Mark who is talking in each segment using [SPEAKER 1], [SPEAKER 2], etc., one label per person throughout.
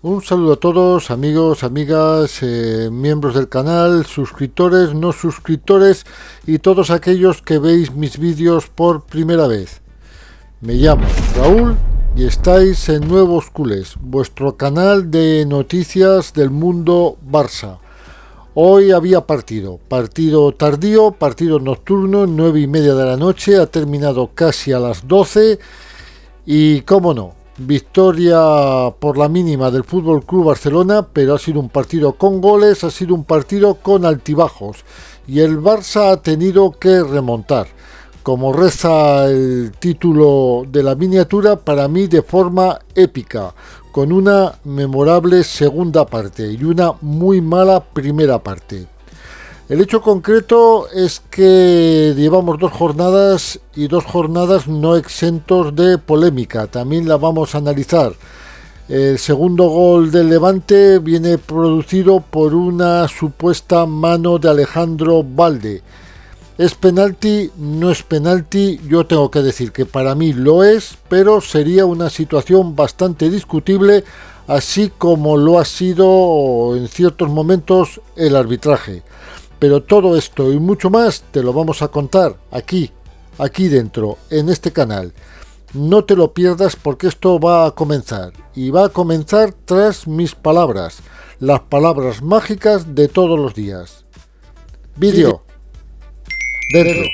[SPEAKER 1] Un saludo a todos, amigos, amigas, miembros del canal, suscriptores, no suscriptores y todos aquellos que veis mis vídeos por primera vez. Me llamo Raúl y estáis en Nuevos Culés, vuestro canal de noticias del mundo Barça. Hoy había partido tardío, partido nocturno, 9:30 de la noche, ha terminado casi a las 12 y, cómo no, victoria por la mínima del Fútbol Club Barcelona, pero ha sido un partido con goles, ha sido un partido con altibajos y el Barça ha tenido que remontar, como reza el título de la miniatura, para mí de forma épica, con una memorable segunda parte y una muy mala primera parte. El hecho concreto es que llevamos dos jornadas no exentos de polémica. También la vamos a analizar. El segundo gol del Levante viene producido por una supuesta mano de Alejandro Balde. ¿Es penalti? ¿No es penalti? Yo tengo que decir que para mí lo es, pero sería una situación bastante discutible, así como lo ha sido en ciertos momentos el arbitraje. Pero todo esto y mucho más te lo vamos a contar aquí dentro, en este canal. No te lo pierdas porque esto va a comenzar. Y va a comenzar tras mis palabras. Las palabras mágicas de todos los días. Vídeo. Dentro.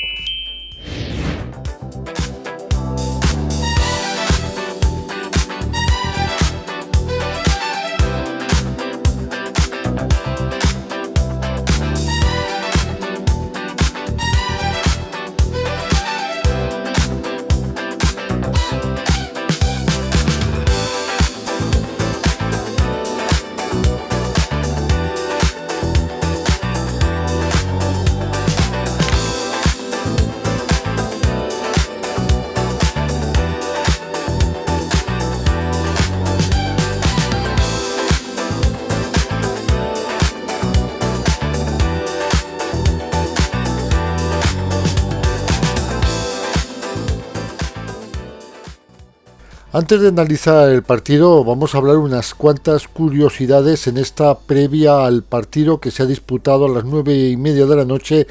[SPEAKER 1] Antes de analizar el partido, vamos a hablar unas cuantas curiosidades en esta previa al partido que se ha disputado a las 9:30 de la noche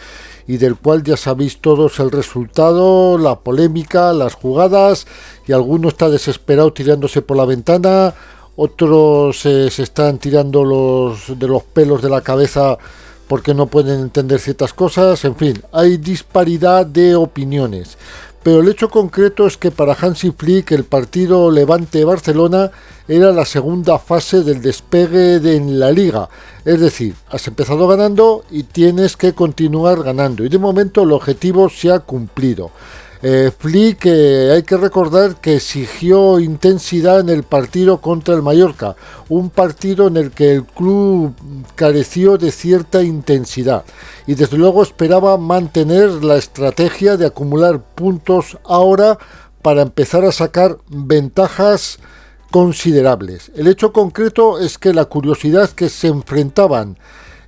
[SPEAKER 1] y del cual ya sabéis todos el resultado, la polémica, las jugadas, y alguno está desesperado tirándose por la ventana, otros se están tirando de los pelos de la cabeza porque no pueden entender ciertas cosas. En fin, hay disparidad de opiniones. Pero el hecho concreto es que para Hansi Flick el partido Levante-Barcelona era la segunda fase del despegue en la Liga. Es decir, has empezado ganando y tienes que continuar ganando. Y de momento el objetivo se ha cumplido. Flick, hay que recordar que exigió intensidad en el partido contra el Mallorca, un partido en el que el club careció de cierta intensidad y desde luego esperaba mantener la estrategia de acumular puntos ahora para empezar a sacar ventajas considerables. El hecho concreto es que la curiosidad es que se enfrentaban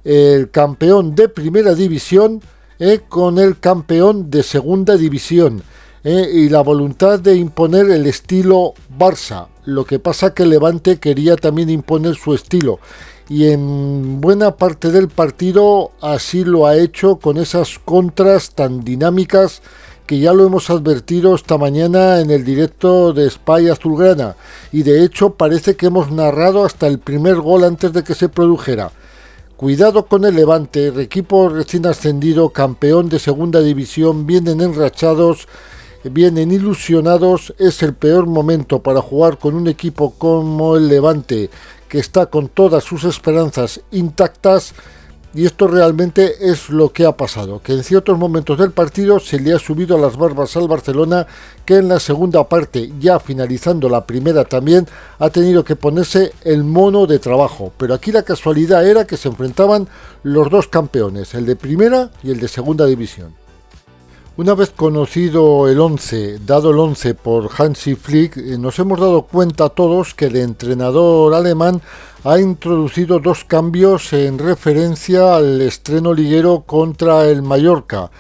[SPEAKER 1] el campeón de primera división con el campeón de segunda división y la voluntad de imponer el estilo Barça. Lo que pasa que el Levante quería también imponer su estilo y en buena parte del partido así lo ha hecho, con esas contras tan dinámicas que ya lo hemos advertido esta mañana en el directo de Spy Azulgrana, y de hecho parece que hemos narrado hasta el primer gol antes de que se produjera. Cuidado con el Levante, el equipo recién ascendido, campeón de segunda división, vienen enrachados, vienen ilusionados. Es el peor momento para jugar con un equipo como el Levante, que está con todas sus esperanzas intactas. Y esto realmente es lo que ha pasado, que en ciertos momentos del partido se le ha subido a las barbas al Barcelona, que en la segunda parte, ya finalizando la primera también, ha tenido que ponerse el mono de trabajo. Pero aquí la casualidad era que se enfrentaban los dos campeones, el de primera y el de segunda división. Una vez conocido el 11, dado el 11 por Hansi Flick, nos hemos dado cuenta todos que el entrenador alemán ha introducido dos cambios en referencia al estreno liguero contra el Mallorca.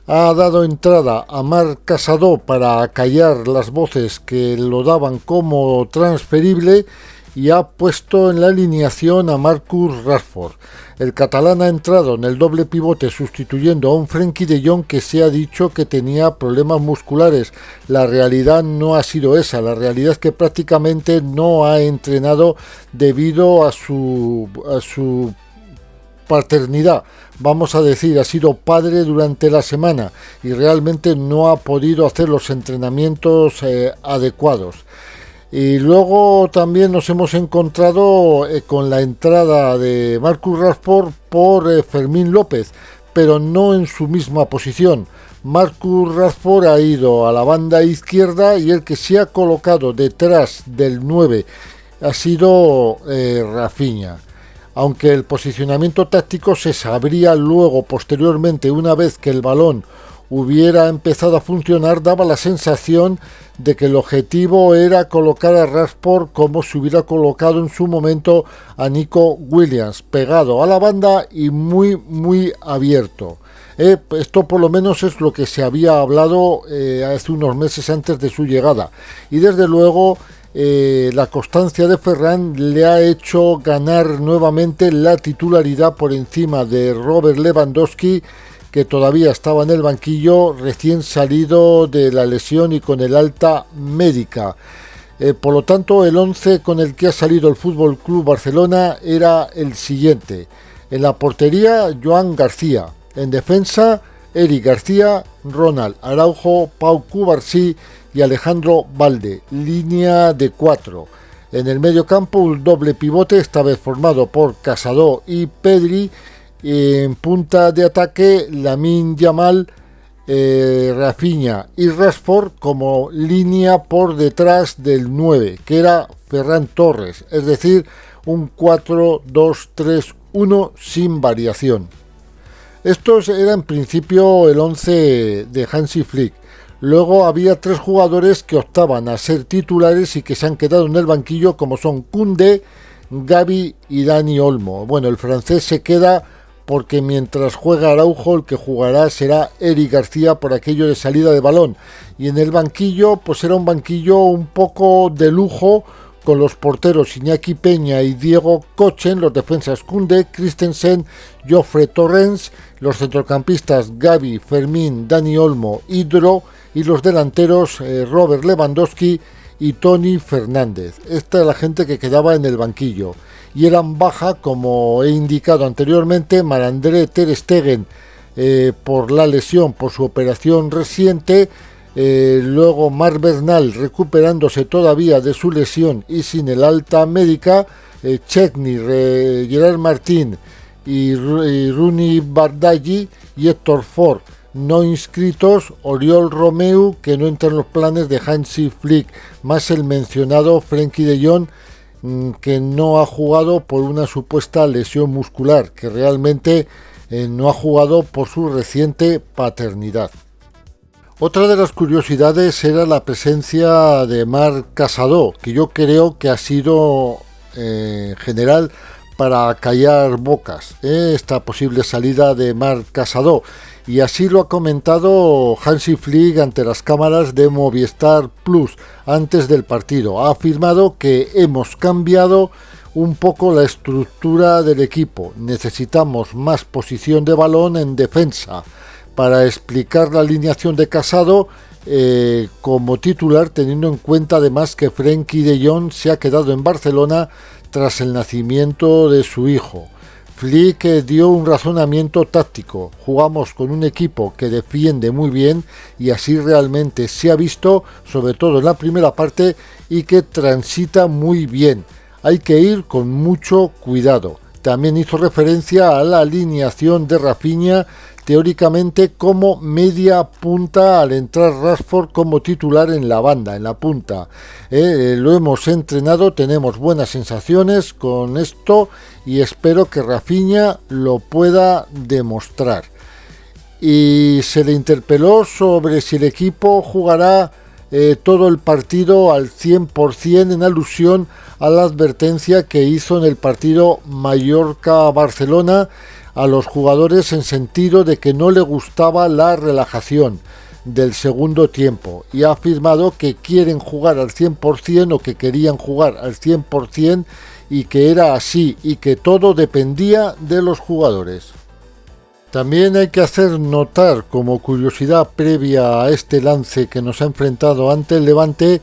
[SPEAKER 1] Ha dado entrada a Marc Casado para acallar las voces que lo daban como transferible y ha puesto en la alineación a Marcus Rashford. El catalán ha entrado en el doble pivote sustituyendo a un Frenkie de Jong que se ha dicho que tenía problemas musculares. La realidad no ha sido esa, la realidad es que prácticamente no ha entrenado debido a su paternidad, vamos a decir, ha sido padre durante la semana y realmente no ha podido hacer los entrenamientos adecuados. Y luego también nos hemos encontrado con la entrada de Marcus Rashford por Fermín López, pero no en su misma posición. Marcus Rashford ha ido a la banda izquierda y el que se ha colocado detrás del 9 ha sido Raphinha. Aunque el posicionamiento táctico se sabría luego, posteriormente, una vez que el balón hubiera empezado a funcionar, daba la sensación de que el objetivo era colocar a Rashford como se hubiera colocado en su momento a Nico Williams, pegado a la banda y muy abierto. Esto por lo menos es lo que se había hablado hace unos meses antes de su llegada. Y desde luego la constancia de Ferran le ha hecho ganar nuevamente la titularidad por encima de Robert Lewandowski, que todavía estaba en el banquillo recién salido de la lesión y con el alta médica. Por lo tanto, el 11 con el que ha salido el FC Barcelona era el siguiente. En la portería, Joan García. En defensa, Eric García, Ronald Araujo, Pau Cubarsí y Alejandro Balde. Línea de 4. En el medio campo, un doble pivote, esta vez formado por Casado y Pedri. En punta de ataque, Lamine Yamal, Raphinha y Rashford como línea por detrás del 9, que era Ferran Torres, es decir, un 4-2-3-1 sin variación. Estos era en principio el 11 de Hansi Flick. Luego había 3 jugadores que optaban a ser titulares y que se han quedado en el banquillo, como son Koundé, Gavi y Dani Olmo. Bueno, el francés se queda porque mientras juega Araujo, el que jugará será Eric García por aquello de salida de balón. Y en el banquillo, pues era un banquillo un poco de lujo, con los porteros Iñaki Peña y Diego Kochen, los defensas Koundé, Christensen, Joffre Torrens, los centrocampistas Gavi, Fermín, Dani Olmo, Hydro, y los delanteros Robert Lewandowski y Tony Fernández. Esta es la gente que quedaba en el banquillo. Y eran baja, como he indicado anteriormente, Marc-André ter Stegen por la lesión, por su operación reciente, luego Marc Bernal recuperándose todavía de su lesión y sin el alta médica, Chesney, Gerard Martín y Rooney Bardghji y Héctor Ford no inscritos, Oriol Romeu, que no entra en los planes de Hansi Flick, más el mencionado Frenkie de Jong, que no ha jugado por una supuesta lesión muscular, que realmente no ha jugado por su reciente paternidad. Otra de las curiosidades era la presencia de Marc Casado, que yo creo que ha sido en general para callar bocas, esta posible salida de Marc Casado. Y así lo ha comentado Hansi Flick ante las cámaras de Movistar Plus antes del partido. Ha afirmado que hemos cambiado un poco la estructura del equipo. Necesitamos más posición de balón en defensa. Para explicar la alineación de Casado como titular, teniendo en cuenta además que Frenkie de Jong se ha quedado en Barcelona tras el nacimiento de su hijo. Flick dio un razonamiento táctico. Jugamos con un equipo que defiende muy bien y así realmente se ha visto, sobre todo en la primera parte, y que transita muy bien. Hay que ir con mucho cuidado. También hizo referencia a la alineación de Raphinha, teóricamente como media punta al entrar Rashford como titular en la banda, en la punta. Lo hemos entrenado, tenemos buenas sensaciones con esto y espero que Raphinha lo pueda demostrar. Y se le interpeló sobre si el equipo jugará todo el partido al 100% en alusión a la advertencia que hizo en el partido Mallorca-Barcelona a los jugadores en sentido de que no le gustaba la relajación. del segundo tiempo y ha afirmado que quieren jugar al 100% o que querían jugar al 100% y que era así y que todo dependía de los jugadores. También hay que hacer notar, como curiosidad previa a este lance que nos ha enfrentado ante el Levante,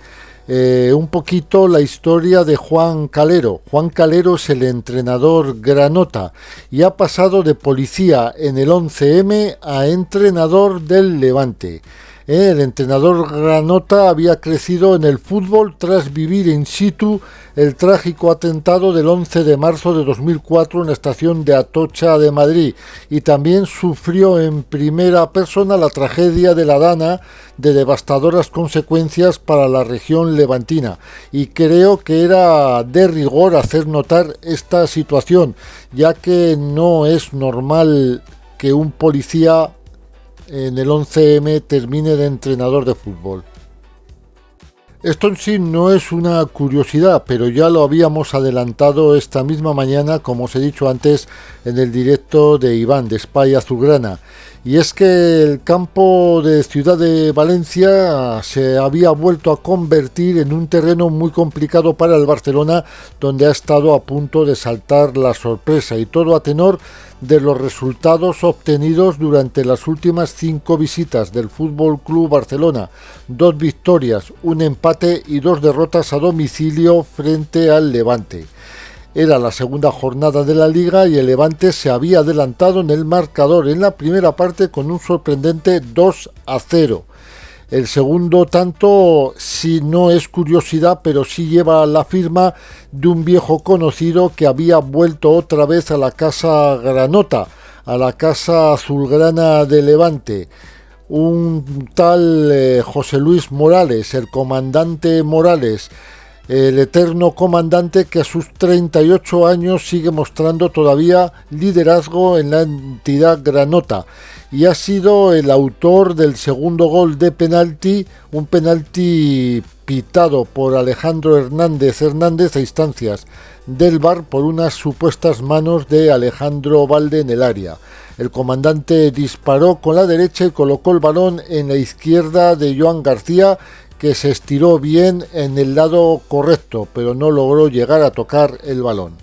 [SPEAKER 1] un poquito la historia de Juan Calero. Juan Calero es el entrenador granota y ha pasado de policía en el 11M a entrenador del Levante. El entrenador granota había crecido en el fútbol tras vivir in situ el trágico atentado del 11 de marzo de 2004 en la estación de Atocha de Madrid y también sufrió en primera persona la tragedia de la Dana, de devastadoras consecuencias para la región levantina, y creo que era de rigor hacer notar esta situación, ya que no es normal que un policía en el 11M termine de entrenador de fútbol. Esto en sí no es una curiosidad, pero ya lo habíamos adelantado esta misma mañana, como os he dicho antes, en el directo de Iván, de Espai Azulgrana. Y es que el campo de Ciudad de Valencia se había vuelto a convertir en un terreno muy complicado para el Barcelona, donde ha estado a punto de saltar la sorpresa, y todo a tenor de los resultados obtenidos durante las últimas 5 visitas del Fútbol Club Barcelona: 2 victorias, 1 empate y 2 derrotas a domicilio frente al Levante. Era la segunda jornada de la Liga y el Levante se había adelantado en el marcador en la primera parte con un sorprendente 2-0. El segundo tanto sí no es curiosidad, pero sí lleva la firma de un viejo conocido que había vuelto otra vez a la casa granota, a la casa azulgrana de Levante. Un tal José Luis Morales, el comandante Morales, el eterno comandante que a sus 38 años sigue mostrando todavía liderazgo en la entidad granota, y ha sido el autor del segundo gol de penalti, un penalti pitado por Alejandro Hernández a instancias del VAR por unas supuestas manos de Alejandro Valde en el área. El comandante disparó con la derecha y colocó el balón en la izquierda de Joan García, que se estiró bien en el lado correcto, pero no logró llegar a tocar el balón.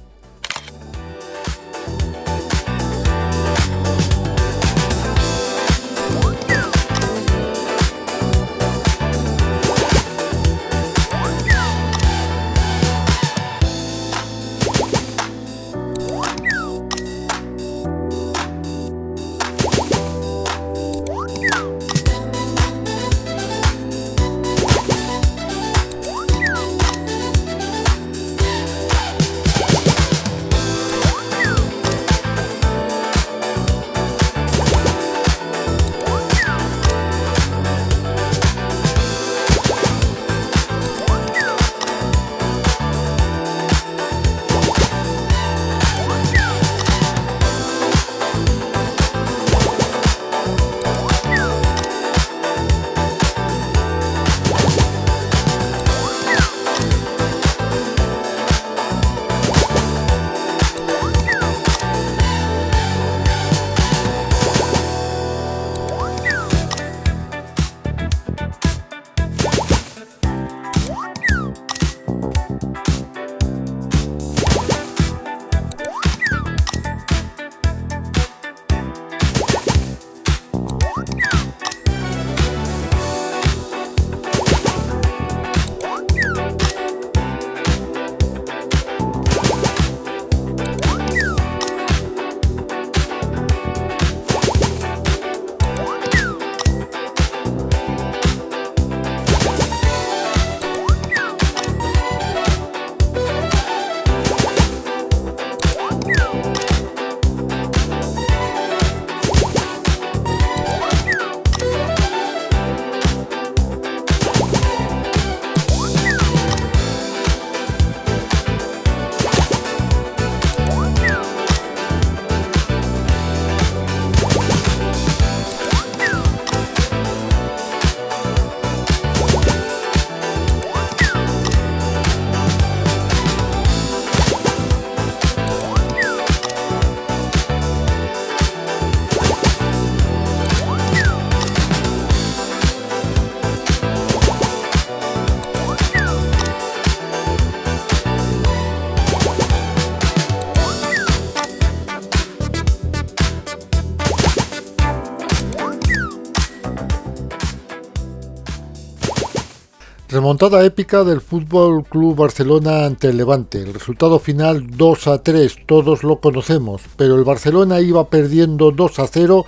[SPEAKER 1] Remontada épica del Fútbol Club Barcelona ante el Levante. El resultado final 2-3, todos lo conocemos, pero el Barcelona iba perdiendo 2-0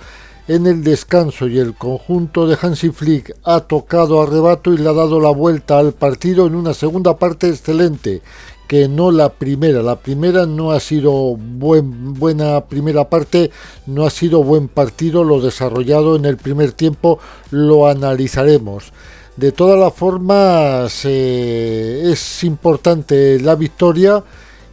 [SPEAKER 1] en el descanso y el conjunto de Hansi Flick ha tocado a rebato y le ha dado la vuelta al partido en una segunda parte excelente, que no la primera. La primera no ha sido buena primera parte, no ha sido buen partido lo desarrollado en el primer tiempo, lo analizaremos. De todas las formas, es importante la victoria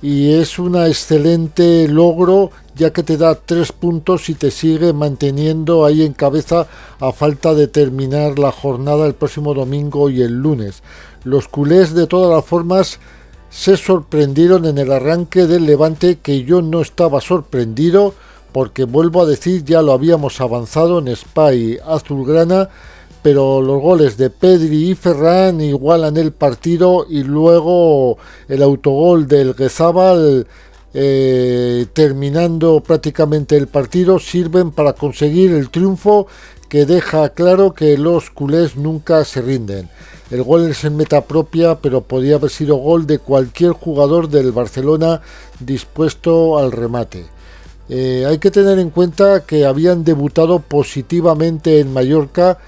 [SPEAKER 1] y es un excelente logro, ya que te da 3 puntos y te sigue manteniendo ahí en cabeza a falta de terminar la jornada el próximo domingo y el lunes. Los culés, de todas las formas, se sorprendieron en el arranque del Levante, que yo no estaba sorprendido porque, vuelvo a decir, ya lo habíamos avanzado en Spy Azulgrana, pero los goles de Pedri y Ferran igualan el partido y luego el autogol del Guezabal, terminando prácticamente el partido, sirven para conseguir el triunfo, que deja claro que los culés nunca se rinden. El gol es en meta propia, pero podía haber sido gol de cualquier jugador del Barcelona dispuesto al remate. Hay que tener en cuenta que habían debutado positivamente en Mallorca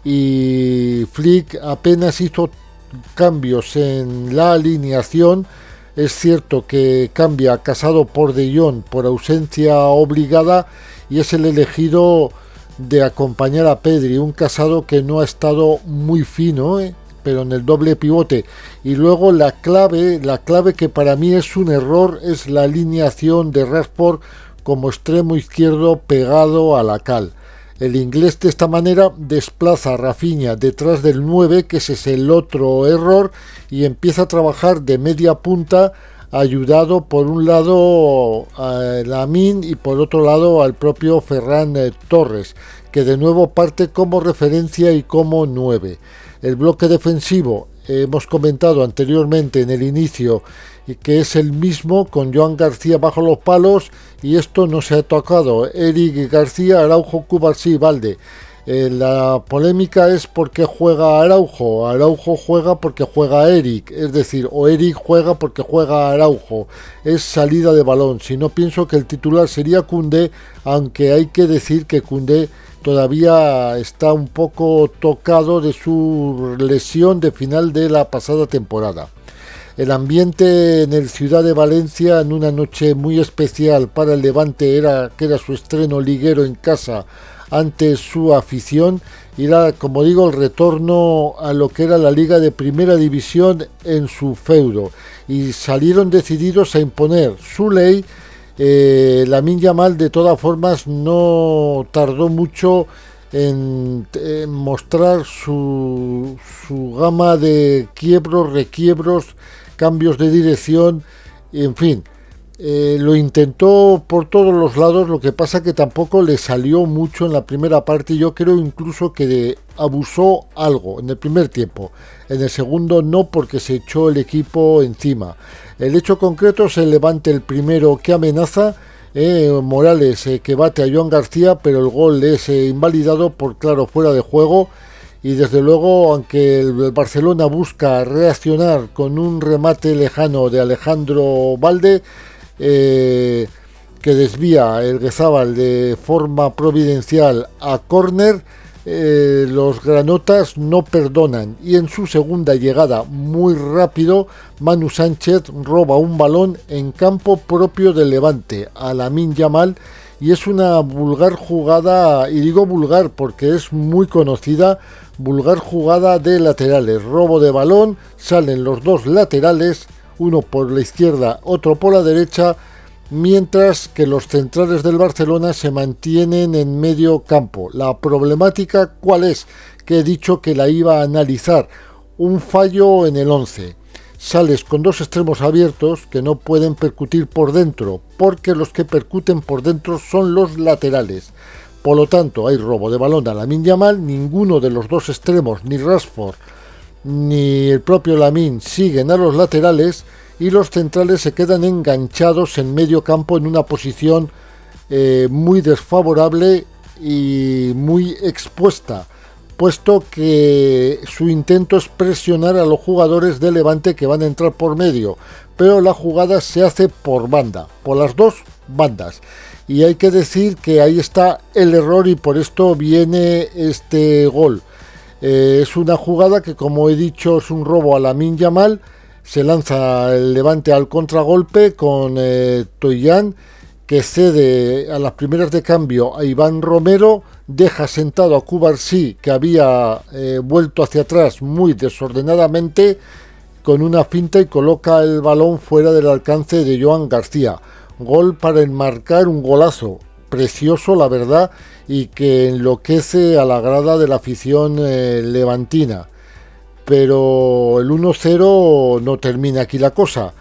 [SPEAKER 1] y Flick apenas hizo cambios en la alineación. Es cierto que cambia a Casado por De Jong por ausencia obligada y es el elegido de acompañar a Pedri, un Casado que no ha estado muy fino, pero en el doble pivote. Y luego la clave que para mí es un error, es la alineación de Rashford como extremo izquierdo pegado a la cal. El inglés de esta manera desplaza a Rafinha detrás del 9, que ese es el otro error, y empieza a trabajar de media punta, ayudado por un lado a Lamine y por otro lado al propio Ferran Torres, que de nuevo parte como referencia y como 9. El bloque defensivo, hemos comentado anteriormente en el inicio, que es el mismo, con Joan García bajo los palos, y esto no se ha tocado. Eric García, Araujo, Cubarsí, Valde. La polémica es por qué juega Araujo. Araujo juega porque juega Eric, es decir, o Eric juega porque juega Araujo. Es salida de balón. Si no, pienso que el titular sería Koundé, aunque hay que decir que Koundé todavía está un poco tocado de su lesión de final de la pasada temporada. El ambiente en el Ciudad de Valencia, en una noche muy especial para el Levante, que era su estreno liguero en casa ante su afición, era, como digo, el retorno a lo que era la Liga de Primera División en su feudo, y salieron decididos a imponer su ley. Lamine Yamal, de todas formas, no tardó mucho en mostrar su gama de quiebros, requiebros, cambios de dirección, en fin, lo intentó por todos los lados. Lo que pasa que tampoco le salió mucho en la primera parte. Yo creo incluso que abusó algo en el primer tiempo. En el segundo no, porque se echó el equipo encima. El hecho concreto es el Levante el primero que amenaza, Morales que bate a Joan García, pero el gol es invalidado por claro fuera de juego. Y desde luego, aunque el Barcelona busca reaccionar con un remate lejano de Alejandro Valde, que desvía el Guezabal de forma providencial a córner, los granotas no perdonan, y en su segunda llegada muy rápido, Manu Sánchez roba un balón en campo propio del Levante a Lamine Yamal, y es una vulgar jugada, y digo vulgar porque es muy conocida, vulgar jugada de laterales, robo de balón, salen los dos laterales, uno por la izquierda, otro por la derecha, mientras que los centrales del Barcelona se mantienen en medio campo. La problemática, ¿cuál es? Que he dicho que la iba a analizar. Un fallo en el 11. Sales con dos extremos abiertos que no pueden percutir por dentro, porque los que percuten por dentro son los laterales. Por lo tanto, hay robo de balón a Lamine Yamal. Ninguno de los dos extremos, ni Rashford ni el propio Lamine, siguen a los laterales, y los centrales se quedan enganchados en medio campo en una posición muy desfavorable y muy expuesta, puesto que su intento es presionar a los jugadores de Levante que van a entrar por medio, pero la jugada se hace por banda, por las dos bandas. Y hay que decir que ahí está el error y por esto viene este gol. Es una jugada que, como he dicho, es un robo a Lamine Yamal. Se lanza el Levante al contragolpe con Toillán, que cede a las primeras de cambio a Iván Romero, deja sentado a Cubarsí, que había vuelto hacia atrás muy desordenadamente, con una finta, y coloca el balón fuera del alcance de Joan García. Gol para enmarcar, un golazo precioso, la verdad, y que enloquece a la grada de la afición levantina. Pero el 1-0 no termina aquí la cosa.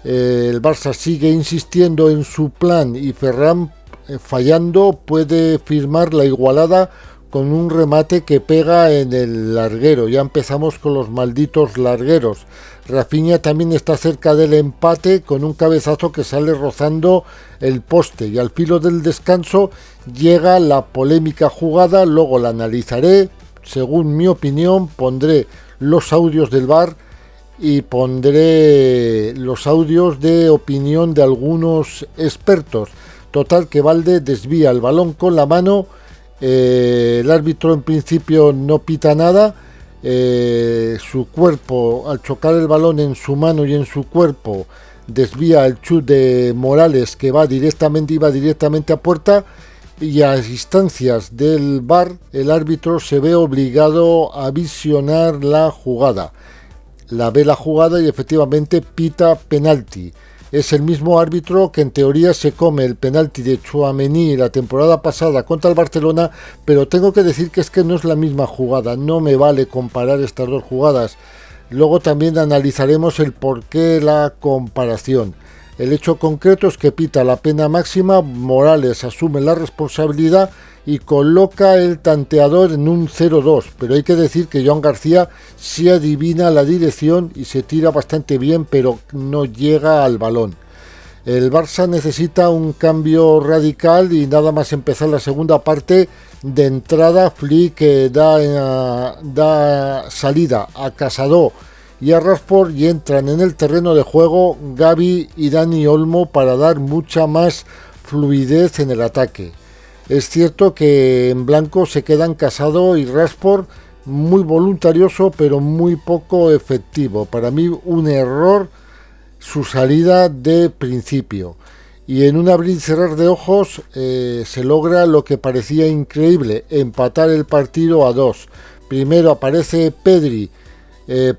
[SPEAKER 1] El Barça sigue insistiendo en su plan y Ferran, fallando, puede firmar la igualada con un remate que pega en el larguero. Ya empezamos con los malditos largueros. Rafinha también está cerca del empate con un cabezazo que sale rozando el poste, y al filo del descanso llega la polémica jugada. Luego la analizaré. Según mi opinión, pondré los audios del VAR y pondré los audios de opinión de algunos expertos. Total, que Valde desvía el balón con la mano. El árbitro en principio no pita nada. Su cuerpo, al chocar el balón en su mano y en su cuerpo, desvía el chut de Morales, que iba directamente a puerta, y a instancias del VAR el árbitro se ve obligado a visionar la jugada. La ve la jugada y efectivamente pita penalti. Es el mismo árbitro que en teoría se come el penalti de Tchouaméni la temporada pasada contra el Barcelona, pero tengo que decir que es que no es la misma jugada, no me vale comparar estas dos jugadas. Luego también analizaremos el porqué la comparación. El hecho concreto es que pita la pena máxima, Morales asume la responsabilidad y coloca el tanteador en un 0-2, pero hay que decir que Joan García sí adivina la dirección y se tira bastante bien, pero no llega al balón. El Barça necesita un cambio radical y nada más empezar la segunda parte, de entrada Flick da salida a Casado y a Rashford, y entran en el terreno de juego Gavi y Dani Olmo para dar mucha más fluidez en el ataque. Es cierto que en blanco se quedan Casado y Rashford, muy voluntarioso pero muy poco efectivo. Para mí un error su salida de principio. Y en un abrir y cerrar de ojos se logra lo que parecía increíble, empatar el partido a 2. Primero aparece Pedri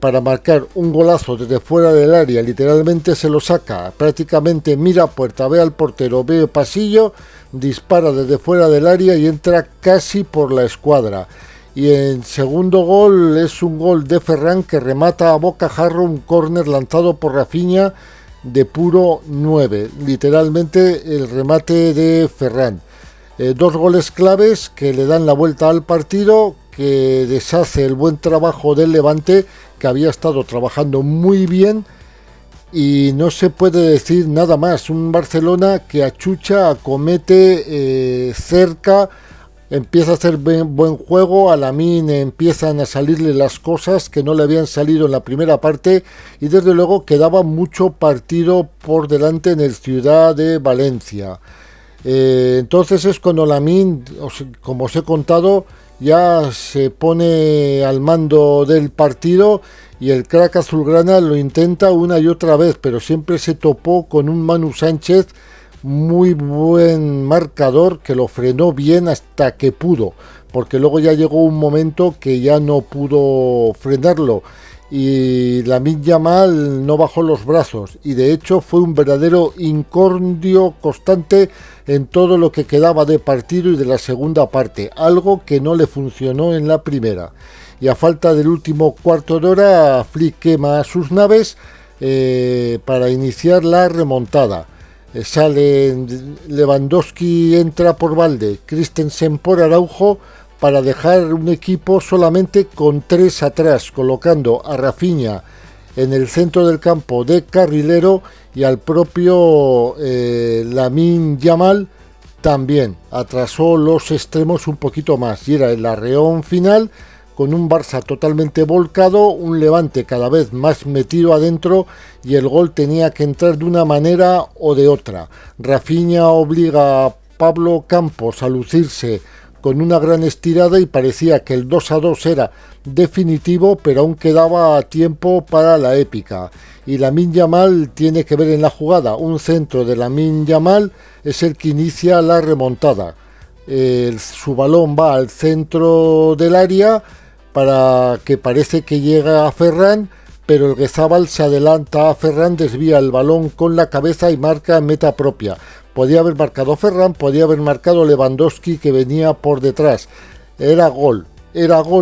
[SPEAKER 1] para marcar un golazo desde fuera del área, literalmente se lo saca, prácticamente mira a puerta, ve al portero, ve el pasillo, dispara desde fuera del área y entra casi por la escuadra. Y el segundo gol es un gol de Ferran que remata a bocajarro un córner lanzado por Rafinha de puro 9, literalmente el remate de Ferran. Dos goles claves que le dan la vuelta al partido, que deshace el buen trabajo del Levante, que había estado trabajando muy bien, y no se puede decir nada más. Un Barcelona que achucha, acomete, cerca, empieza a hacer buen juego. A Lamine empiezan a salirle las cosas que no le habían salido en la primera parte, y desde luego quedaba mucho partido por delante en el Ciudad de Valencia. Entonces es cuando Lamine, como os he contado, ya se pone al mando del partido, y el crack azulgrana lo intenta una y otra vez, pero siempre se topó con un Manu Sánchez muy buen marcador, que lo frenó bien hasta que pudo, porque luego ya llegó un momento que ya no pudo frenarlo, y Lamine Yamal no bajó los brazos, y de hecho fue un verdadero incordio constante en todo lo que quedaba de partido y de la segunda parte, algo que no le funcionó en la primera. Y a falta del último cuarto de hora, Flick quema sus naves para iniciar la remontada. Sale Lewandowski, entra por Valde, Christensen por Araujo, para dejar un equipo solamente con 3 atrás, colocando a Rafinha en el centro del campo de carrilero, y al propio Lamine Yamal también atrasó los extremos un poquito más, y era el arreón final con un Barça totalmente volcado, un Levante cada vez más metido adentro y el gol tenía que entrar de una manera o de otra. Rafinha obliga a Pablo Campos a lucirse con una gran estirada y parecía que el 2-2 era definitivo, pero aún quedaba tiempo para la épica. Y Lamine Yamal tiene que ver en la jugada. Un centro de Lamine Yamal es el que inicia la remontada. Su balón va al centro del área para que parece que llega a Ferran, pero el Guezabal se adelanta a Ferran, desvía el balón con la cabeza y marca en meta propia. Podía haber marcado Ferran, podía haber marcado Lewandowski, que venía por detrás. Era gol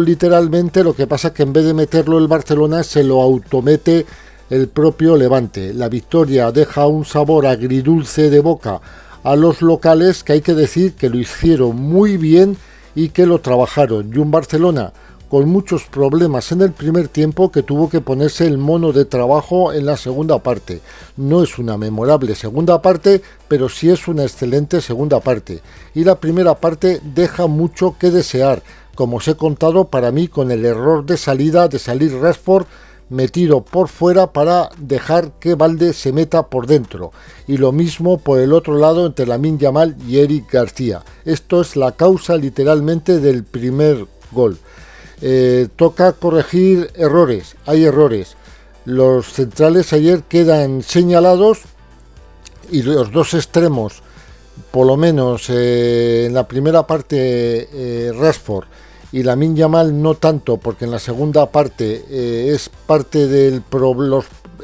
[SPEAKER 1] literalmente. Lo que pasa es que en vez de meterlo el Barcelona se lo automete el propio Levante. La victoria deja un sabor agridulce de boca a los locales, que hay que decir que lo hicieron muy bien y que lo trabajaron. Y un Barcelona con muchos problemas en el primer tiempo, que tuvo que ponerse el mono de trabajo en la segunda parte. No es una memorable segunda parte, pero sí es una excelente segunda parte. Y la primera parte deja mucho que desear, como os he contado, para mí, con el error de salida, de salir Rashford metido por fuera para dejar que Valde se meta por dentro. Y lo mismo por el otro lado entre Lamine Yamal y Eric García. Esto es la causa literalmente del primer gol. Toca corregir errores, hay errores. Los centrales ayer quedan señalados y los dos extremos, por lo menos en la primera parte Rashford y Lamine Yamal no tanto, porque en la segunda parte es parte del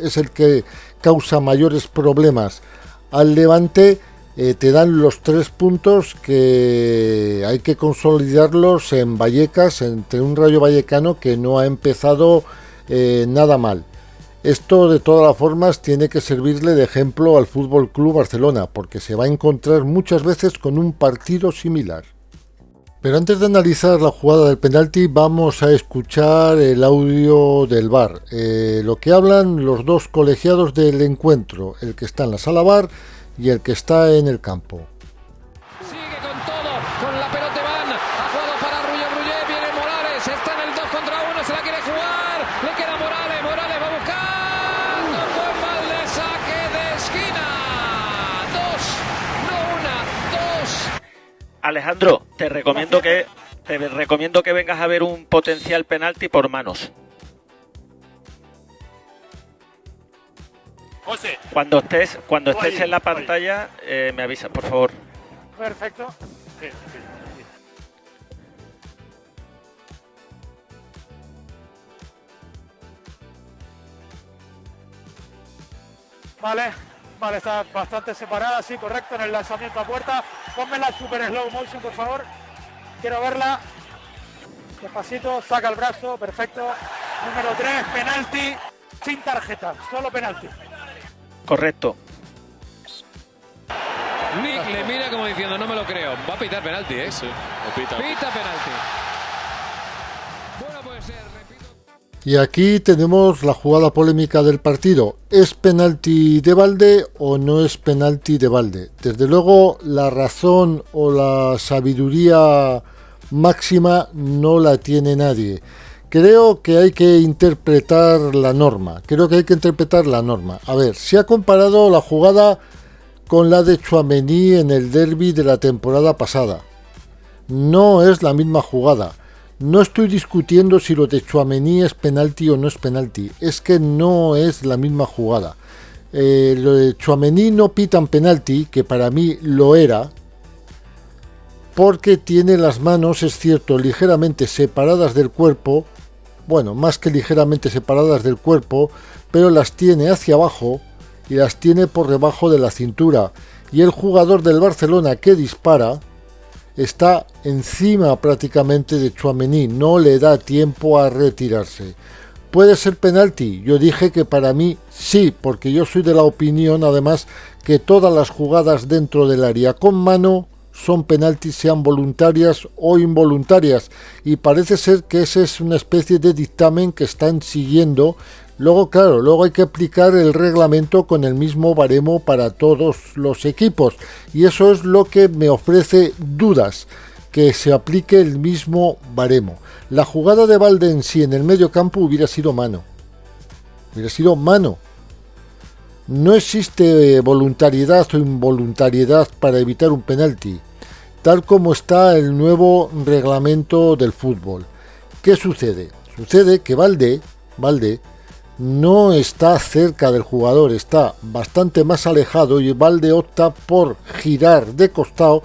[SPEAKER 1] es el que causa mayores problemas al Levante. Te dan los 3 puntos que hay que consolidarlos en Vallecas, entre un Rayo Vallecano que no ha empezado nada mal. Esto de todas las formas tiene que servirle de ejemplo al Fútbol Club Barcelona, porque se va a encontrar muchas veces con un partido similar. Pero antes de analizar la jugada del penalti, vamos a escuchar el audio del VAR. Lo que hablan los dos colegiados del encuentro, el que está en la sala VAR y el que está en el campo.
[SPEAKER 2] Sigue con todo, con la pelota van, ha jugado para Ruller, viene Morales, está en el 2 contra 1, se la quiere jugar, le queda Morales va buscando, fue mal de saque de esquina, 2, no una, 2.
[SPEAKER 3] Alejandro, te recomiendo que vengas a ver un potencial penalti por manos.
[SPEAKER 4] José.
[SPEAKER 3] Cuando estés en la pantalla, me avisas, por favor.
[SPEAKER 4] Perfecto. Sí. Vale, está bastante separada, sí, correcto, en el lanzamiento a puerta. Pónmela super slow motion, por favor. Quiero verla. Despacito, saca el brazo, perfecto. Número 3, penalti, sin tarjeta, solo penalti.
[SPEAKER 3] Correcto.
[SPEAKER 2] Nick le mira como diciendo, no me lo creo. Va a pitar penalti, ¿eh?
[SPEAKER 5] Sí, pita
[SPEAKER 2] penalti. Bueno, pues repito.
[SPEAKER 1] Y aquí tenemos la jugada polémica del partido. ¿Es penalti de Valde o no es penalti de Valde? Desde luego la razón o la sabiduría máxima no la tiene nadie. Creo que hay que interpretar la norma. A ver, se ha comparado la jugada con la de Tchouaméni en el derbi de la temporada pasada. No es la misma jugada. No estoy discutiendo si lo de Tchouaméni es penalti o no es penalti. Es que no es la misma jugada. Lo de Tchouaméni no pitan penalti, que para mí lo era, porque tiene las manos, es cierto, ligeramente separadas del cuerpo. Bueno, más que ligeramente separadas del cuerpo, pero las tiene hacia abajo y las tiene por debajo de la cintura. Y el jugador del Barcelona que dispara está encima prácticamente de Tchouaméni, no le da tiempo a retirarse. ¿Puede ser penalti? Yo dije que para mí sí, porque yo soy de la opinión, además, que todas las jugadas dentro del área con mano son penaltis, sean voluntarias o involuntarias, y parece ser que esa es una especie de dictamen que están siguiendo. Luego, claro, luego hay que aplicar el reglamento con el mismo baremo para todos los equipos, y eso es lo que me ofrece dudas. que se aplique el mismo baremo. La jugada de Balde en sí en el medio campo hubiera sido mano. Hubiera sido mano. No existe voluntariedad o involuntariedad para evitar un penalti, tal como está el nuevo reglamento del fútbol. ¿Qué sucede? Sucede que Balde no está cerca del jugador, está bastante más alejado y Balde opta por girar de costado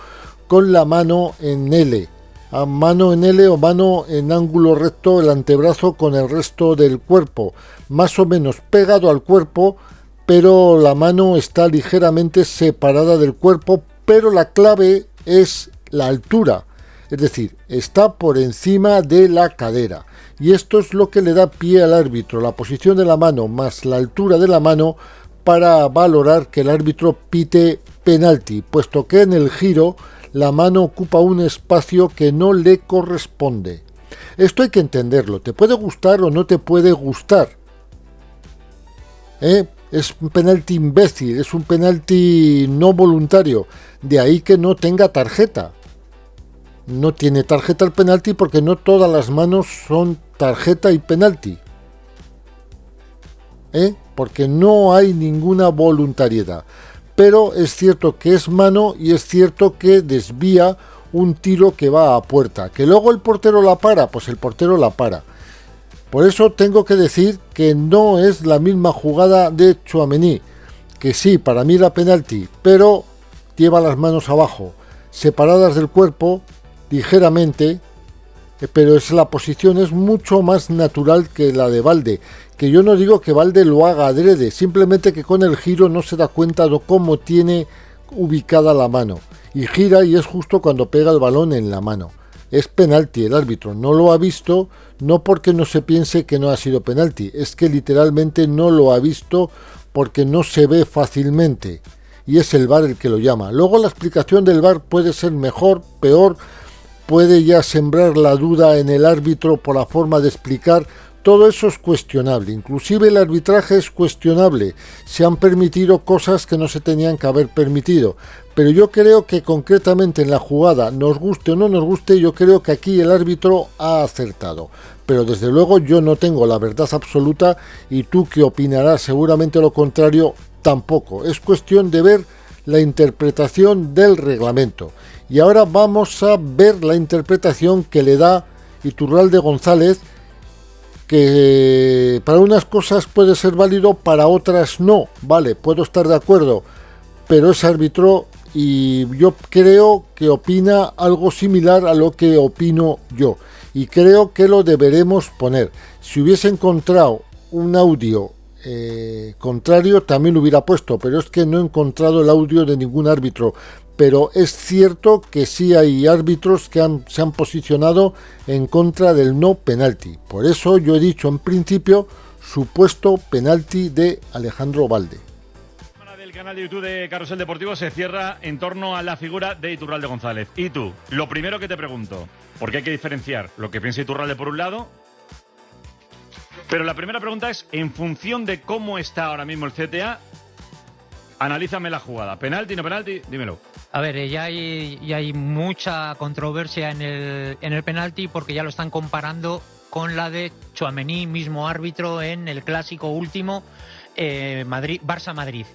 [SPEAKER 1] con la mano en L. A mano en L o mano en ángulo recto, el antebrazo con el resto del cuerpo, más o menos pegado al cuerpo, pero la mano está ligeramente separada del cuerpo, pero la clave es la altura, es decir, está por encima de la cadera. Y esto es lo que le da pie al árbitro, la posición de la mano más la altura de la mano, para valorar que el árbitro pite penalti, puesto que en el giro la mano ocupa un espacio que no le corresponde. Esto hay que entenderlo, te puede gustar o no te puede gustar. Es un penalti imbécil, es un penalti no voluntario, de ahí que no tenga tarjeta. No tiene tarjeta el penalti porque no todas las manos son tarjeta y penalti. Porque no hay ninguna voluntariedad. Pero es cierto que es mano y es cierto que desvía un tiro que va a puerta. ¿Que luego el portero la para? Pues el portero la para. Por eso tengo que decir que no es la misma jugada de Tchouaméni, que sí, para mí era penalti, pero lleva las manos abajo, separadas del cuerpo, ligeramente, pero la posición es mucho más natural que la de Balde, que yo no digo que Balde lo haga adrede, simplemente que con el giro no se da cuenta de cómo tiene ubicada la mano, y gira y es justo cuando pega el balón en la mano. Es penalti, el árbitro no lo ha visto, no porque no se piense que no ha sido penalti, es que literalmente no lo ha visto porque no se ve fácilmente, y es el VAR el que lo llama. Luego la explicación del VAR puede ser mejor, peor, puede ya sembrar la duda en el árbitro por la forma de explicar. Todo eso es cuestionable, inclusive el arbitraje es cuestionable, se han permitido cosas que no se tenían que haber permitido, pero yo creo que concretamente en la jugada, nos guste o no nos guste, yo creo que aquí el árbitro ha acertado, pero desde luego yo no tengo la verdad absoluta y tú que opinarás seguramente lo contrario tampoco, es cuestión de ver la interpretación del reglamento. Y ahora vamos a ver la interpretación que le da Iturralde González, que para unas cosas puede ser válido, para otras no, vale, puedo estar de acuerdo, pero es árbitro y yo creo que opina algo similar a lo que opino yo, y creo que lo deberemos poner. Si hubiese encontrado un audio contrario también lo hubiera puesto, pero es que no he encontrado el audio de ningún árbitro. Pero es cierto que sí hay árbitros que se han posicionado en contra del no penalti. Por eso yo he dicho en principio supuesto penalti de Alejandro Balde.
[SPEAKER 5] El canal de YouTube de Carrusel Deportivo se cierra en torno a la figura de Iturralde González. Y tú, lo primero que te pregunto, porque hay que diferenciar lo que piensa Iturralde por un lado, pero la primera pregunta es, en función de cómo está ahora mismo el CTA, analízame la jugada. ¿Penalti, no penalti? Dímelo.
[SPEAKER 6] A ver, ya hay mucha controversia en el penalti porque ya lo están comparando con la de Tchouaméni, mismo árbitro en el clásico último Barça-Madrid.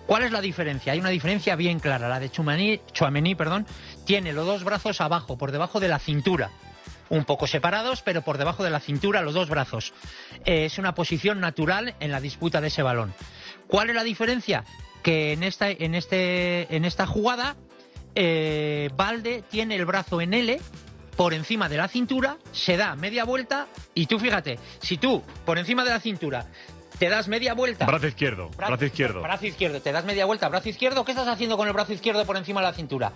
[SPEAKER 6] ¿Cuál es la diferencia? Hay una diferencia bien clara. La de Tchouaméni, tiene los dos brazos abajo, por debajo de la cintura. Un poco separados, pero por debajo de la cintura los dos brazos. Es una posición natural en la disputa de ese balón. ¿Cuál es la diferencia? Que en esta jugada Balde tiene el brazo en L por encima de la cintura, se da media vuelta y tú fíjate, si tú por encima de la cintura te das media vuelta,
[SPEAKER 5] brazo izquierdo,
[SPEAKER 6] te das media vuelta, brazo izquierdo, ¿qué estás haciendo con el brazo izquierdo por encima de la cintura?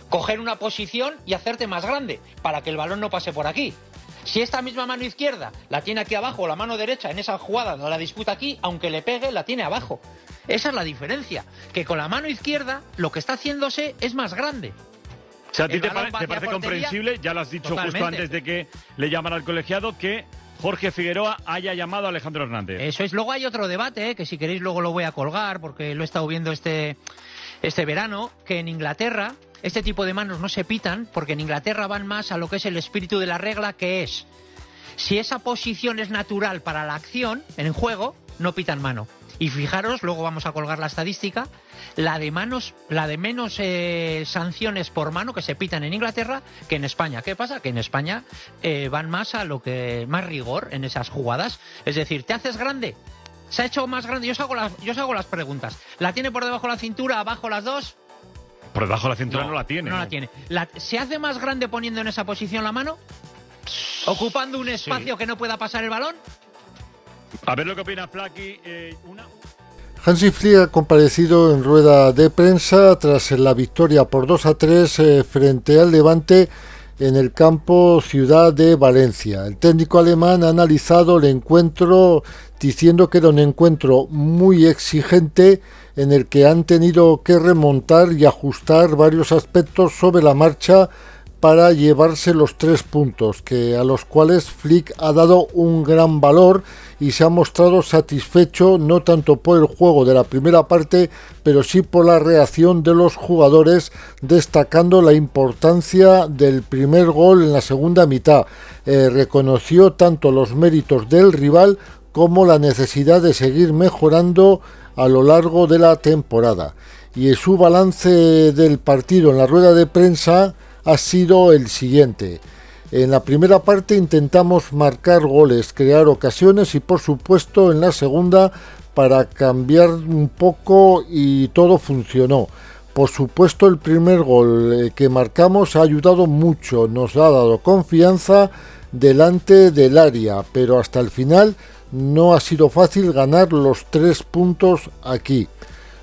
[SPEAKER 6] Coger una posición y hacerte más grande para que el balón no pase por aquí. Si esta misma mano izquierda la tiene aquí abajo, la mano derecha en esa jugada no la disputa aquí, aunque le pegue la tiene abajo. Esa es la diferencia, que con la mano izquierda lo que está haciéndose es más grande.
[SPEAKER 5] O sea, ¿a ti te parece comprensible? Ya lo has dicho totalmente. Justo antes de que le llamara al colegiado, que Jorge Figueroa haya llamado a Alejandro Hernández.
[SPEAKER 6] Eso es. Luego hay otro debate, que si queréis luego lo voy a colgar, porque lo he estado viendo este verano, que en Inglaterra este tipo de manos no se pitan porque en Inglaterra van más a lo que es el espíritu de la regla, que es, si esa posición es natural para la acción en juego, no pitan mano. Y fijaros, luego vamos a colgar la estadística, la de menos sanciones por mano que se pitan en Inglaterra que en España. ¿Qué pasa? Que en España van más a lo que más rigor en esas jugadas. Es decir, ¿te haces grande? ¿Se ha hecho más grande? Yo os hago las preguntas. ¿La tiene por debajo de la cintura, abajo las dos?
[SPEAKER 5] Por debajo de la cintura no la tiene.
[SPEAKER 6] No la tiene. ¿Se hace más grande poniendo en esa posición la mano? ¿Ocupando un espacio que no pueda pasar el balón?
[SPEAKER 5] A ver lo que opina Flaky.
[SPEAKER 1] Hansi Flick ha comparecido en rueda de prensa tras la victoria por 2-3 frente al Levante en el campo Ciudad de Valencia. El técnico alemán ha analizado el encuentro diciendo que era un encuentro muy exigente en el que han tenido que remontar y ajustar varios aspectos sobre la marcha para llevarse los 3 puntos, a los cuales Flick ha dado un gran valor y se ha mostrado satisfecho no tanto por el juego de la primera parte, pero sí por la reacción de los jugadores, destacando la importancia del primer gol en la segunda mitad. Reconoció tanto los méritos del rival como la necesidad de seguir mejorando a lo largo de la temporada. Y en su balance del partido en la rueda de prensa ha sido el siguiente. En la primera parte intentamos marcar goles, crear ocasiones y por supuesto en la segunda para cambiar un poco y todo funcionó. Por supuesto el primer gol que marcamos ha ayudado mucho, nos ha dado confianza delante del área, pero hasta el final no ha sido fácil ganar los 3 puntos aquí.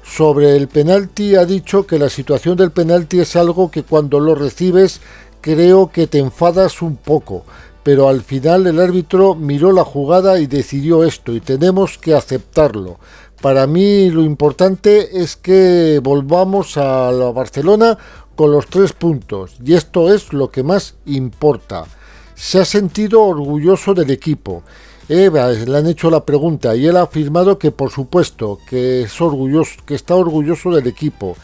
[SPEAKER 1] Sobre el penalti ha dicho que la situación del penalti es algo que cuando lo recibes creo que te enfadas un poco, pero al final el árbitro miró la jugada y decidió esto y tenemos que aceptarlo. Para mí lo importante es que volvamos a la Barcelona con los 3 puntos y esto es lo que más importa. Se ha sentido orgulloso del equipo. Le han hecho la pregunta y él ha afirmado que por supuesto que es orgulloso, que está orgulloso del equipo.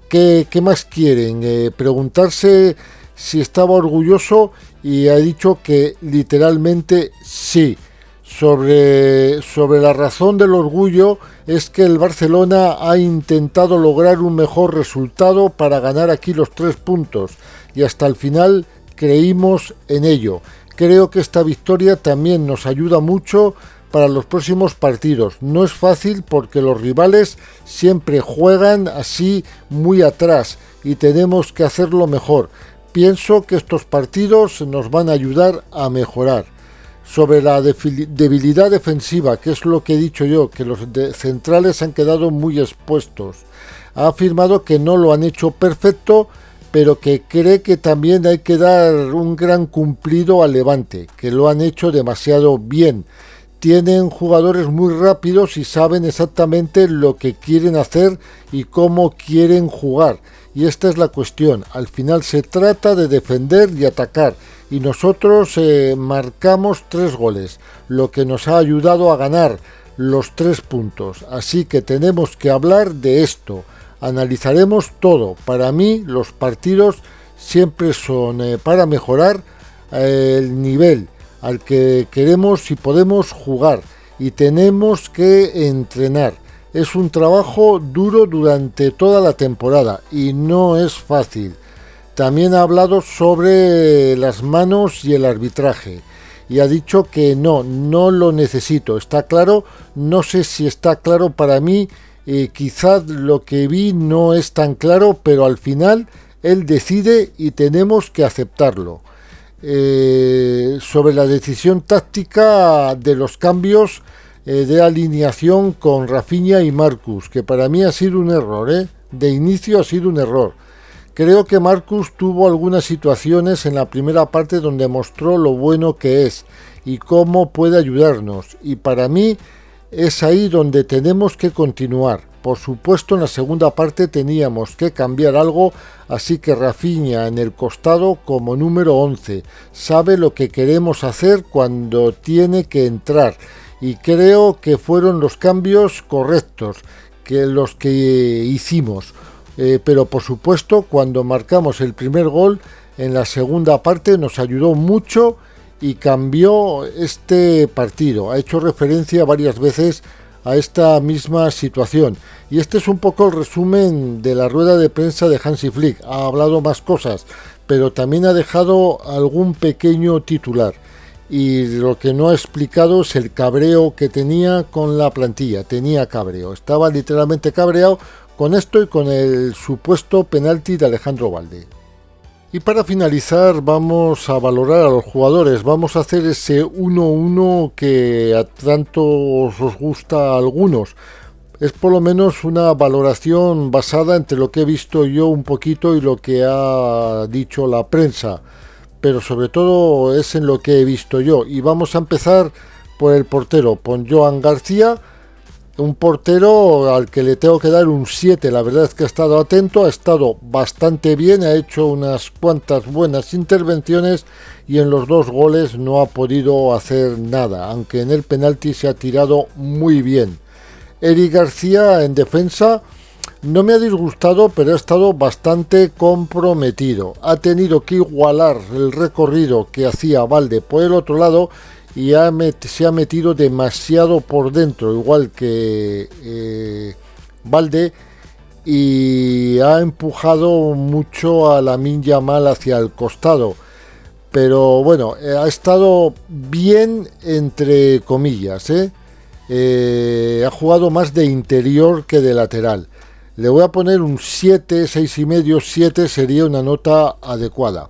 [SPEAKER 1] ¿Qué más quieren? Preguntarse si estaba orgulloso y ha dicho que literalmente sí. Sobre la razón del orgullo es que el Barcelona ha intentado lograr un mejor resultado para ganar aquí los 3 puntos y hasta el final creímos en ello. Creo que esta victoria también nos ayuda mucho para los próximos partidos. No es fácil porque los rivales siempre juegan así muy atrás y tenemos que hacerlo mejor. Pienso que estos partidos nos van a ayudar a mejorar. Sobre la debilidad defensiva, que es lo que he dicho yo, que los centrales han quedado muy expuestos. Ha afirmado que no lo han hecho perfecto, pero que cree que también hay que dar un gran cumplido al Levante, que lo han hecho demasiado bien. Tienen jugadores muy rápidos y saben exactamente lo que quieren hacer y cómo quieren jugar. Y esta es la cuestión. Al final se trata de defender y atacar. Y nosotros marcamos 3 goles, lo que nos ha ayudado a ganar los 3 puntos. Así que tenemos que hablar de esto. Analizaremos todo. Para mí los partidos siempre son para mejorar el nivel al que queremos y podemos jugar y tenemos que entrenar. Es un trabajo duro durante toda la temporada y no es fácil. También ha hablado sobre las manos y el arbitraje y ha dicho que no lo necesito. Está claro, no sé si está claro para mí. Quizás lo que vi no es tan claro, pero al final él decide y tenemos que aceptarlo. Sobre la decisión táctica de los cambios de alineación con Rafinha y Marcus, que para mí ha sido un error, de inicio ha sido un error. Creo que Marcus tuvo algunas situaciones en la primera parte donde mostró lo bueno que es y cómo puede ayudarnos, y para mí es ahí donde tenemos que continuar. Por supuesto en la segunda parte teníamos que cambiar algo, así que Rafinha en el costado como número 11 sabe lo que queremos hacer cuando tiene que entrar y creo que fueron los cambios correctos que los que hicimos. pero por supuesto cuando marcamos el primer gol en la segunda parte nos ayudó mucho y cambió este partido. Ha hecho referencia varias veces a esta misma situación y este es un poco el resumen de la rueda de prensa de Hansi Flick. Ha hablado más cosas, pero también ha dejado algún pequeño titular, y lo que no ha explicado es el cabreo que tenía con la plantilla. Tenía cabreo, estaba literalmente cabreado con esto y con el supuesto penalti de Alejandro Balde. Y para finalizar vamos a valorar a los jugadores, vamos a hacer ese 1-1 que a tanto os gusta a algunos. Es por lo menos una valoración basada entre lo que he visto yo un poquito y lo que ha dicho la prensa, pero sobre todo es en lo que he visto yo. Y vamos a empezar por el portero, por Joan García, un portero al que le tengo que dar un 7. La verdad es que ha estado atento, ha estado bastante bien, ha hecho unas cuantas buenas intervenciones y en los 2 goles no ha podido hacer nada, aunque en el penalti se ha tirado muy bien. Eric García en defensa no me ha disgustado, pero ha estado bastante comprometido. Ha tenido que igualar el recorrido que hacía Balde por el otro lado y se ha metido demasiado por dentro, igual que Balde, y ha empujado mucho a Lamine Yamal hacia el costado. Pero bueno, ha estado bien entre comillas, ha jugado más de interior que de lateral. Le voy a poner un 7, 6,5, 7 sería una nota adecuada.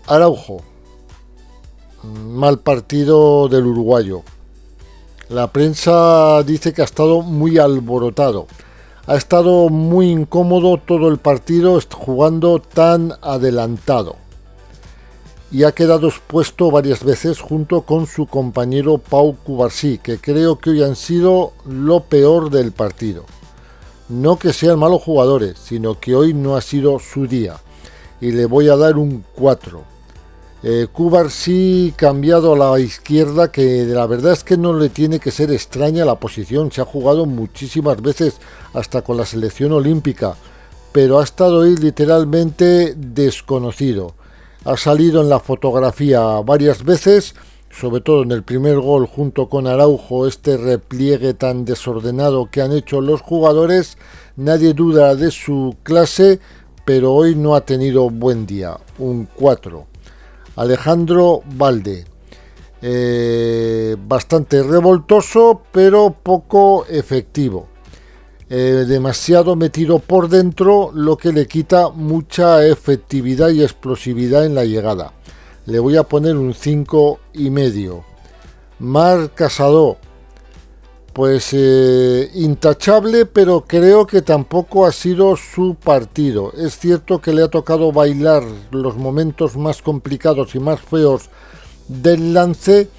[SPEAKER 1] Araujo, mal partido del uruguayo. La prensa dice que ha estado muy alborotado. Ha estado muy incómodo todo el partido jugando tan adelantado. Y ha quedado expuesto varias veces junto con su compañero Pau Cubarsí, que creo que hoy han sido lo peor del partido. No que sean malos jugadores, sino que hoy no ha sido su día. Y le voy a dar un 4. Cubarsí cambiado a la izquierda, que la verdad es que no le tiene que ser extraña la posición. Se ha jugado muchísimas veces hasta con la selección olímpica, pero ha estado ahí literalmente desconocido. Ha salido en la fotografía varias veces, sobre todo en el primer gol junto con Araujo, este repliegue tan desordenado que han hecho los jugadores. Nadie duda de su clase, pero hoy no ha tenido buen día, un 4. Alejandro Balde, bastante revoltoso, pero poco efectivo. Demasiado metido por dentro, lo que le quita mucha efectividad y explosividad en la llegada. Le voy a poner un 5,5. Marc Casado, pues intachable, pero creo que tampoco ha sido su partido. Es cierto que le ha tocado bailar los momentos más complicados y más feos del lance,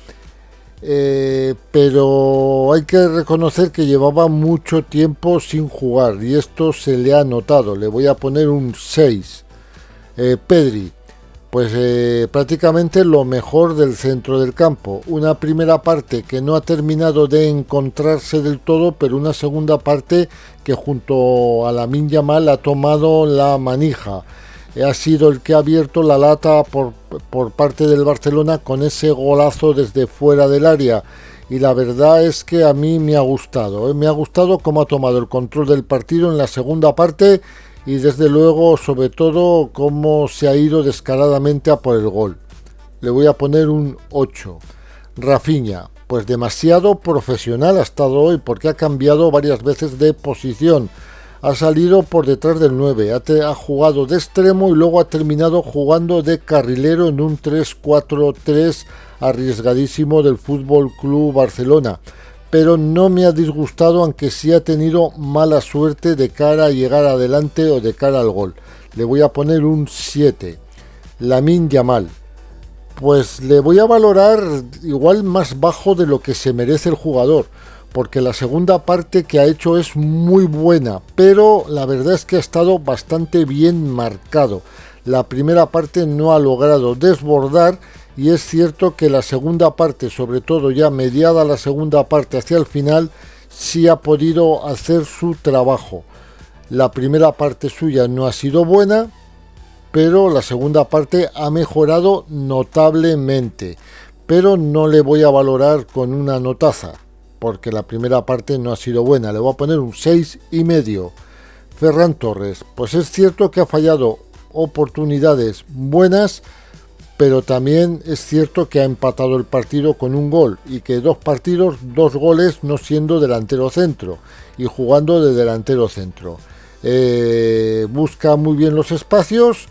[SPEAKER 1] pero hay que reconocer que llevaba mucho tiempo sin jugar y esto se le ha notado. Le voy a poner un 6. Pedri, pues prácticamente lo mejor del centro del campo. Una primera parte que no ha terminado de encontrarse del todo, pero una segunda parte que junto a Lamine Yamal ha tomado la manija. Ha sido el que ha abierto la lata por parte del Barcelona con ese golazo desde fuera del área. Y la verdad es que a mí me ha gustado. Me ha gustado cómo ha tomado el control del partido en la segunda parte. Y desde luego, sobre todo, cómo se ha ido descaradamente a por el gol. Le voy a poner un 8. Rafinha, pues demasiado profesional ha estado hoy porque ha cambiado varias veces de posición. Ha salido por detrás del 9, ha jugado de extremo y luego ha terminado jugando de carrilero en un 3-4-3 arriesgadísimo del Fútbol Club Barcelona. Pero no me ha disgustado, aunque sí ha tenido mala suerte de cara a llegar adelante o de cara al gol. Le voy a poner un 7. Lamine Yamal, pues le voy a valorar igual más bajo de lo que se merece el jugador, porque la segunda parte que ha hecho es muy buena, pero la verdad es que ha estado bastante bien marcado. La primera parte no ha logrado desbordar. Y es cierto que la segunda parte, sobre todo ya mediada la segunda parte hacia el final, sí ha podido hacer su trabajo. La primera parte suya no ha sido buena, pero la segunda parte ha mejorado notablemente. Pero no le voy a valorar con una notaza, porque la primera parte no ha sido buena. Le voy a poner un 6,5. Ferran Torres, pues es cierto que ha fallado oportunidades buenas, pero también es cierto que ha empatado el partido con un gol, y que 2 partidos, 2 goles, no siendo delantero centro y jugando de delantero centro. Busca muy bien los espacios,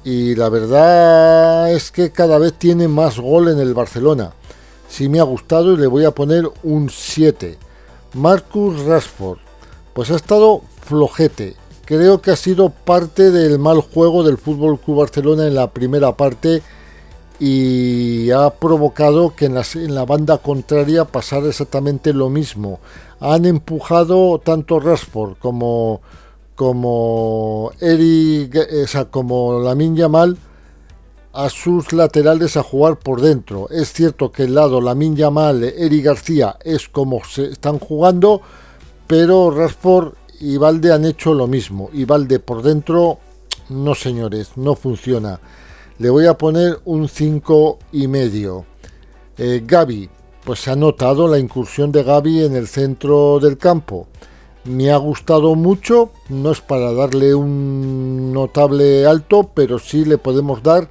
[SPEAKER 1] y la verdad es que cada vez tiene más gol en el Barcelona. Sí me ha gustado y le voy a poner un 7. Marcus Rashford, pues ha estado flojete. Creo que ha sido parte del mal juego del FC Barcelona en la primera parte, y ha provocado que en la banda contraria pasara exactamente lo mismo. Han empujado tanto Rashford como Lamine Yamal a sus laterales a jugar por dentro. Es cierto que el lado Lamine Yamal, Eric García es como se están jugando, pero Rashford y Valde han hecho lo mismo, y Valde por dentro, no señores, no funciona. Le voy a poner un 5,5. Gavi, pues se ha notado la incursión de Gavi en el centro del campo. Me ha gustado mucho, no es para darle un notable alto, pero sí le podemos dar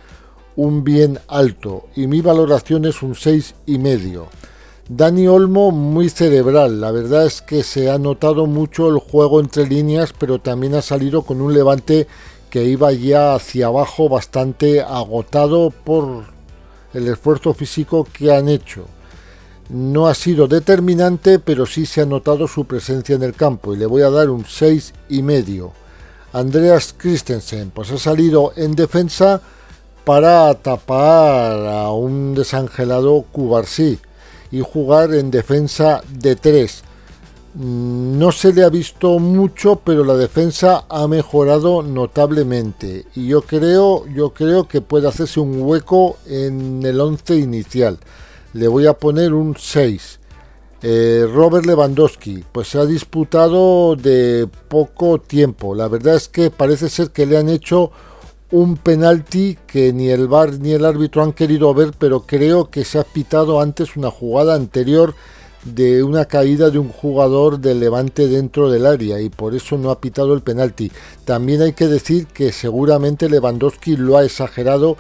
[SPEAKER 1] un bien alto, y mi valoración es un 6,5. Dani Olmo, muy cerebral. La verdad es que se ha notado mucho el juego entre líneas, pero también ha salido con un Levante que iba ya hacia abajo, bastante agotado por el esfuerzo físico que han hecho. No ha sido determinante, pero sí se ha notado su presencia en el campo, y le voy a dar un 6,5. Andreas Christensen, pues ha salido en defensa para tapar a un desangelado Cubarsí y jugar en defensa de 3. No se le ha visto mucho, pero la defensa ha mejorado notablemente, y yo creo que puede hacerse un hueco en el 11 inicial. Le voy a poner un 6. Robert Lewandowski, pues se ha disputado de poco tiempo. La verdad es que parece ser que le han hecho un penalti que ni el VAR ni el árbitro han querido ver, pero creo que se ha pitado antes una jugada anterior de una caída de un jugador del Levante dentro del área, y por eso no ha pitado el penalti. También hay que decir que seguramente Lewandowski lo ha exagerado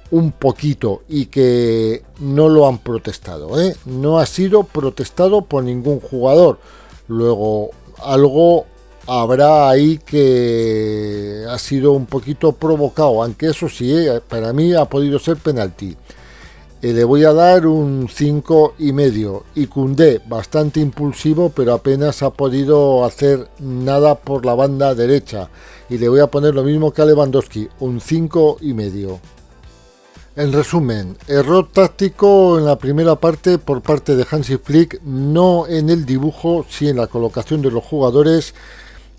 [SPEAKER 1] un poquito, y que no lo han protestado, no ha sido protestado por ningún jugador. Luego algo habrá ahí que ha sido un poquito provocado, aunque eso sí, para mí ha podido ser penalti. Le voy a dar un 5,5. Y Koundé, bastante impulsivo, pero apenas ha podido hacer nada por la banda derecha, y le voy a poner lo mismo que a Lewandowski, un 5,5. En resumen, error táctico en la primera parte por parte de Hansi Flick, no en el dibujo, sí en la colocación de los jugadores.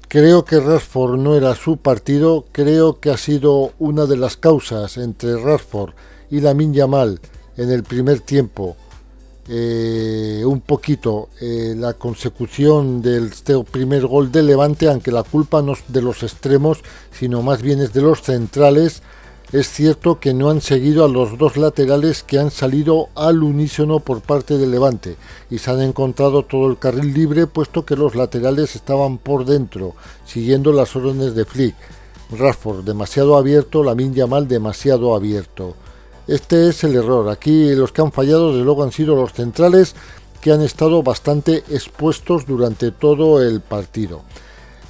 [SPEAKER 1] Creo que Rashford no era su partido. Creo que ha sido una de las causas entre Rashford y Lamine Yamal en el primer tiempo, un poquito la consecución del primer gol del Levante, aunque la culpa no es de los extremos, sino más bien es de los centrales. Es cierto que no han seguido a los 2 laterales que han salido al unísono por parte del Levante, y se han encontrado todo el carril libre, puesto que los laterales estaban por dentro, siguiendo las órdenes de Flick. Rashford demasiado abierto, Lamine Yamal demasiado abierto. Este es el error. Aquí los que han fallado desde luego han sido los centrales, que han estado bastante expuestos durante todo el partido.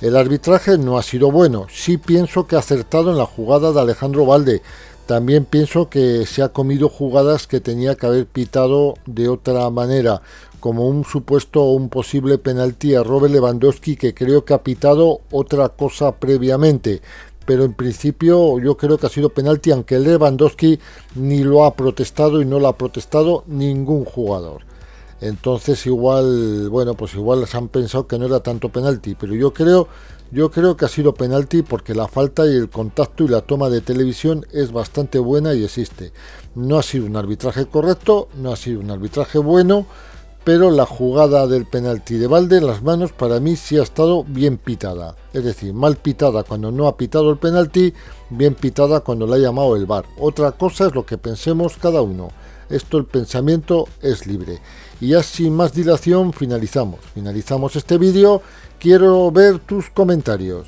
[SPEAKER 1] El arbitraje no ha sido bueno. Sí pienso que ha acertado en la jugada de Alejandro Valde. También pienso que se ha comido jugadas que tenía que haber pitado de otra manera, como un supuesto o un posible penalti a Robert Lewandowski, que creo que ha pitado otra cosa previamente. Pero en principio yo creo que ha sido penalti, aunque Lewandowski ni lo ha protestado y no lo ha protestado ningún jugador. Entonces igual les han pensado que no era tanto penalti, pero yo creo que ha sido penalti, porque la falta y el contacto y la toma de televisión es bastante buena y existe. No ha sido un arbitraje correcto, no ha sido un arbitraje bueno, pero la jugada del penalti de Balde en las manos para mí sí ha estado bien pitada. Es decir, mal pitada cuando no ha pitado el penalti, bien pitada cuando le ha llamado el VAR. Otra cosa es lo que pensemos cada uno. Esto, el pensamiento es libre. Y ya sin más dilación finalizamos este vídeo. Quiero ver tus comentarios.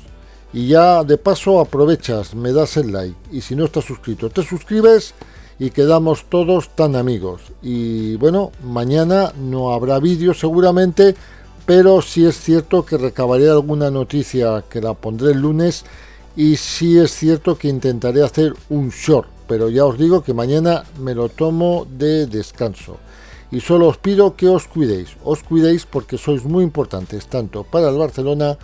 [SPEAKER 1] Y ya de paso aprovechas, me das el like. Y si no estás suscrito, te suscribes y quedamos todos tan amigos. Y bueno, mañana no habrá vídeo seguramente, pero sí es cierto que recabaré alguna noticia que la pondré el lunes. Y sí es cierto que intentaré hacer un short, pero ya os digo que mañana me lo tomo de descanso. Y solo os pido que os cuidéis porque sois muy importantes, tanto para el Barcelona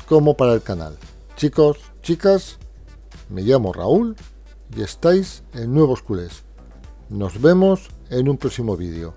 [SPEAKER 1] como para el canal. Chicos, chicas, me llamo Raúl y estáis en Nuevos Culés. Nos vemos en un próximo vídeo.